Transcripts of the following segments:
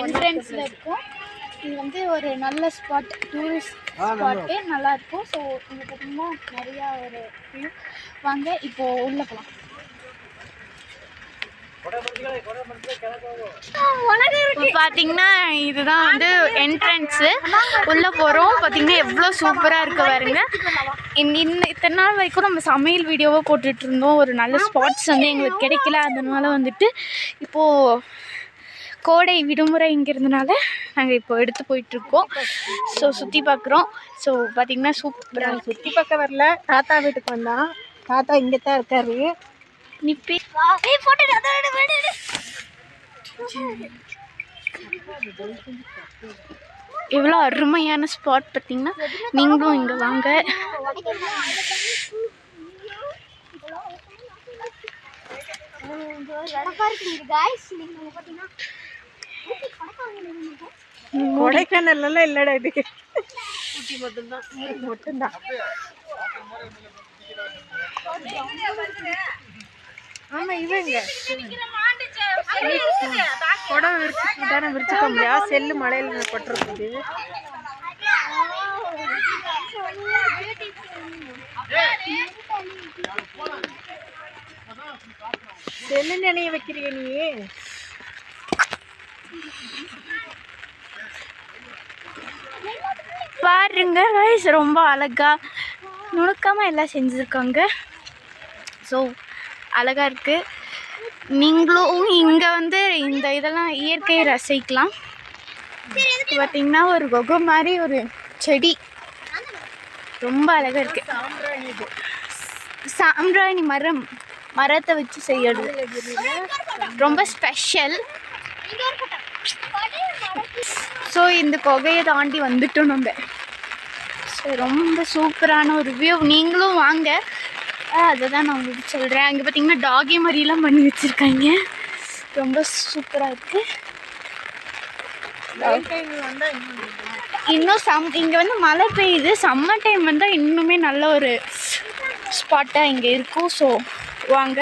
என்ட்ரன்ஸ்ல இருக்கும். இது வந்து ஒரு நல்ல ஸ்பாட், டூரிஸ்ட் ஸ்பாட்டு, நல்லா இருக்கும். ஸோ இங்கே பார்த்தீங்கன்னா நிறையா ஒரு வியூ. வாங்க இப்போ உள்ள போகலாம். பார்த்தீங்கன்னா இதுதான் வந்து என்ட்ரன்ஸு. உள்ளே போகிறோம். பார்த்தீங்கன்னா எவ்வளோ சூப்பராக இருக்கு பாருங்க. இத்தனை நாள் வரைக்கும் நம்ம சமையல் வீடியோவை போட்டுட்டு இருந்தோம். ஒரு நல்ல ஸ்பாட்ஸ் வந்து எங்களுக்கு கிடைக்கல. அதனால வந்துட்டு இப்போது கோடை விடுமுறை இங்கிறதுனால நாங்கள் இப்போ எடுத்து போயிட்டுருக்கோம். ஸோ சுற்றி பார்க்குறோம். ஸோ பார்த்திங்கன்னா சூப்பராக சுற்றி பார்க்க வரல, தாத்தா வீட்டுக்கு வந்தான். தாத்தா இங்கே தான் இருக்காரு. நிப்பி இவ்வளோ அருமையான ஸ்பாட் பார்த்தீங்கன்னா, நீங்களும் இங்கே வாங்க. கொடைக்கானல் எல்லாம் இல்லடா, இதுக்கு மட்டும்தான். ஆமா இவங்க குடம் விரிச்சு தானே விரிச்சுக்க முடியா, செல்லு மழையில பட்டிருக்குது. செல்லு நினைய வைக்கிறிய நீ. பாருங்க கைஸ், ரொம்ப அழகா நுணுக்கமாக எல்லாம் செஞ்சுருக்காங்க. ஸோ அழகாக இருக்குது. நீங்களும் இங்கே வந்து இந்த இதெல்லாம் இயற்கையை ரசிக்கலாம். பார்த்திங்கன்னா ஒரு குகை மாதிரி ஒரு செடி ரொம்ப அழகாக இருக்குது. சாம்பிராணி மரத்தை வச்சு செய்யறது ரொம்ப ஸ்பெஷல். ஸோ இந்த குகையை தாண்டி வந்துட்டோம் நம்ம. ஸோ ரொம்ப சூப்பரான ஒரு வியூ. நீங்களும் வாங்க, அதை தான் நான் உங்களுக்கு சொல்கிறேன். அங்கே பார்த்தீங்கன்னா டாகி மாதிரிலாம் பண்ணி வச்சுருக்காங்க. ரொம்ப சூப்பராக இருக்குது. இன்னும் இங்கே வந்து மழை பெய்யுது. சம்மர் டைம் வந்தால் இன்னுமே நல்ல ஒரு ஸ்பாட்டாக இங்கே இருக்கும். ஸோ வாங்க,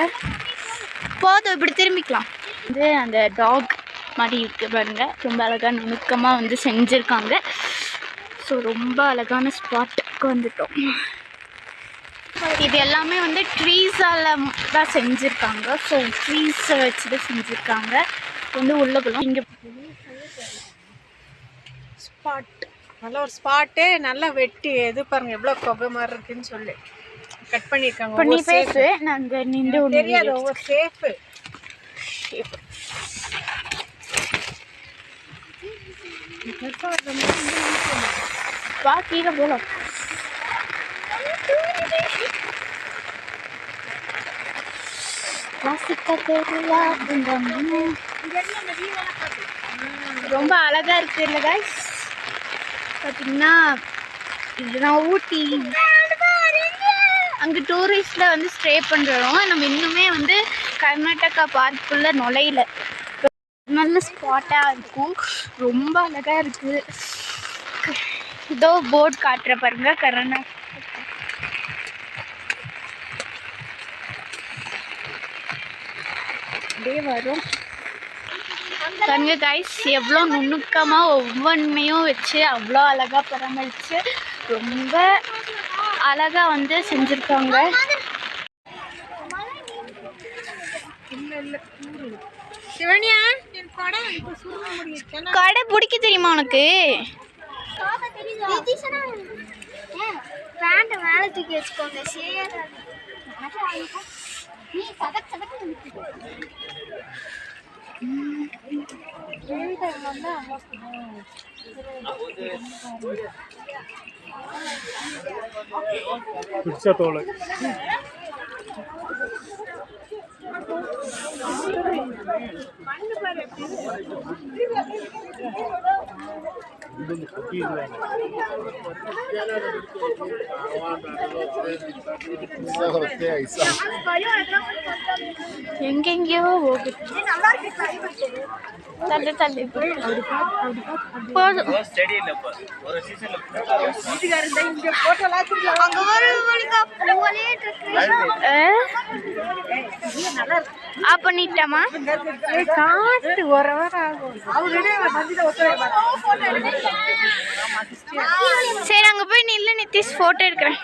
போதும் இப்படி திரும்பிக்கலாம். வந்து அந்த டாக் மாதிரி இருக்குது பாருங்க, ரொம்ப அழகாக நுணுக்கமாக வந்து செஞ்சுருக்காங்க. ஸோ ரொம்ப அழகான ஸ்பாட்டுக்கு வந்துட்டோம். இது எல்லாமே வந்து ட்ரீஸால் தான் செஞ்சுருக்காங்க. ஸோ ட்ரீஸை வச்சு தான் செஞ்சுருக்காங்க. வந்து உள்ள போகலாம். இங்கே ஸ்பாட் நல்ல ஒரு ஸ்பாட்டு, நல்லா வெட்டி எது பாருங்க எவ்வளோ கொகை மாதிரி இருக்குன்னு சொல்லி கட் பண்ணியிருக்காங்க. பண்ணி பேசு, நாங்கள் நின்று தெரியாது ஒவ்வொரு சேஃபு. கீழே போகலாம். ரொம்ப அழகா இருக்கு இல்லை கைஸ்? பார்த்தீங்கன்னா இதுதான் ஊட்டி. அங்கே டூரிஸ்டில் வந்து ஸ்டே பண்ணுறோம். நம்ம இன்னுமே வந்து கர்நாடகா பார்க்குள்ளே நுழையில. நல்ல ஸ்பாட்டாக இருக்கும். ரொம்ப அழகாக இருக்குது. இதோ போர்ட் காட்டுற பாருங்க, கர்நாடகா அப்படியே வரும் பாருங்க கைஸ். எவ்வளோ நுணுக்கமாக ஒவ்வொன்றையும் வச்சு அவ்வளோ அழகாக பராமரித்து ரொம்ப அழகாக வந்து செஞ்சுருக்காங்க. கடை பிடிக்க தெரியுமா உனக்கு? மேல தூக்கி வச்சுக்கோங்க. பிடிச்சத்தோடு எங்கெங்கயோ போகுது. தள்ளி தள்ளி போதும். ஆஃப் பண்ணிட்டேமா? காட்டு ஒரு ஆகும். சரி அங்கே போய் நில்லு நிதிஷ், ஃபோட்டோ எடுக்கிறேன்.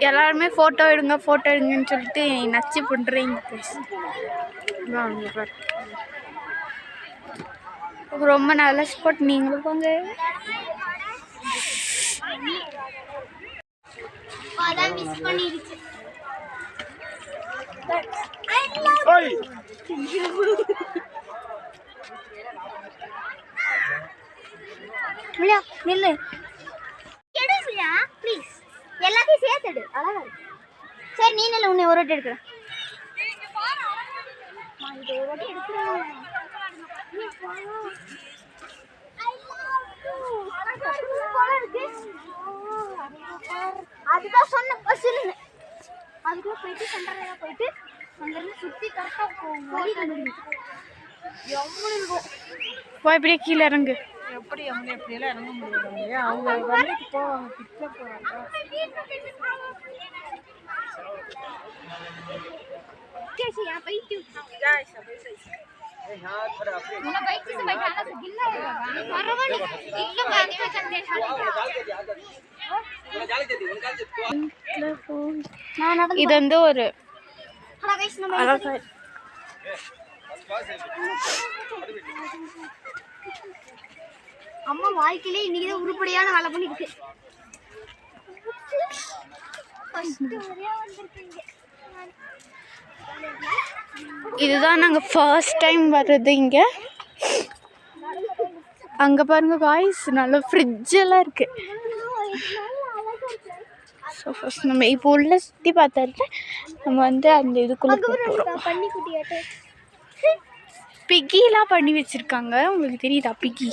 எல்லாருமே ஃபோட்டோ எடுங்கன்னு சொல்லிட்டு நச்சு பண்ணுறீங்க. ரொம்ப நல்ல ஸ்பாட், நீங்களும் போங்க. மிஸ் பண்ணிடுச்சு. நில்லு எடுக்கலையா ப்ளீஸ், எல்லாத்தையும் சேர்த்துடு. அழகா இருக்கு. சரி நீ நில்லு, உன்னை ஒரு வாட்டி எடுக்கிறேன். அதுதான் சொன்ன பஸ்ஸுன்னு. அதுக்குள்ள போயிட்டு சென்டர்ல போயிட்டு அங்கிருந்து சுற்றி கரெக்டாக போகும். போய் இப்படியே கீழே இறங்கு. எப்படி அவங்க எப்படியெல்லாம் இறங்க முடியாது. அவங்க வந்துட்டு போவாங்க, கிட்ட போவாங்க. இது வந்து ஒரு அம்மா வாழ்க்கையிலே இன்னைக்குதான் உருப்படியான வேலை பண்ணிருக்கு. இதுதான் நாங்கள் ஃபர்ஸ்ட் டைம் வர்றது இங்கே. அங்கே பாருங்க காய்ஸ், நல்ல ஃப்ரிட்ஜெல்லாம் இருக்கு. ஸோ ஃபர்ஸ்ட் நம்ம இப்போ உள்ள சுற்றி பார்த்தாட்டு நம்ம வந்து அந்த இதுக்குள்ளே போகிறோம். பிக்கிலாம் பண்ணி வச்சுருக்காங்க, உங்களுக்கு தெரியுதா? பிக்கி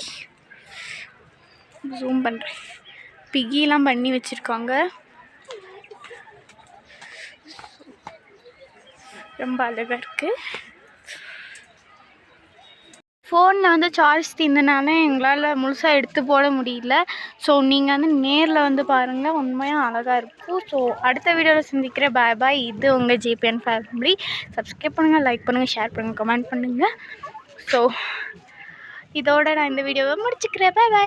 ஜூம் பண்ணுறேன். பிக்கிலாம் பண்ணி வச்சுருக்காங்க, ரொம்ப அழகாக இருக்குது. ஃபோனில் வந்து சார்ஜ் தீர்ந்தனால எங்களால் முழுசாக எடுத்து போட முடியல. ஸோ நீங்கள் வந்து நேரில் வந்து பாருங்கள், உண்மையாக அழகாக இருக்கும். ஸோ அடுத்த வீடியோவில் சந்திக்கிறேன். பாய் பாய். இது உங்கள் ஜேபிஎன் ஃபேமிலி. சப்ஸ்கிரைப் பண்ணுங்கள், லைக் பண்ணுங்கள், ஷேர் பண்ணுங்கள், கமெண்ட் பண்ணுங்கள். ஸோ இதோட நான் இந்த வீடியோவை முடிச்சுக்கிறேன். பாய் பாய்.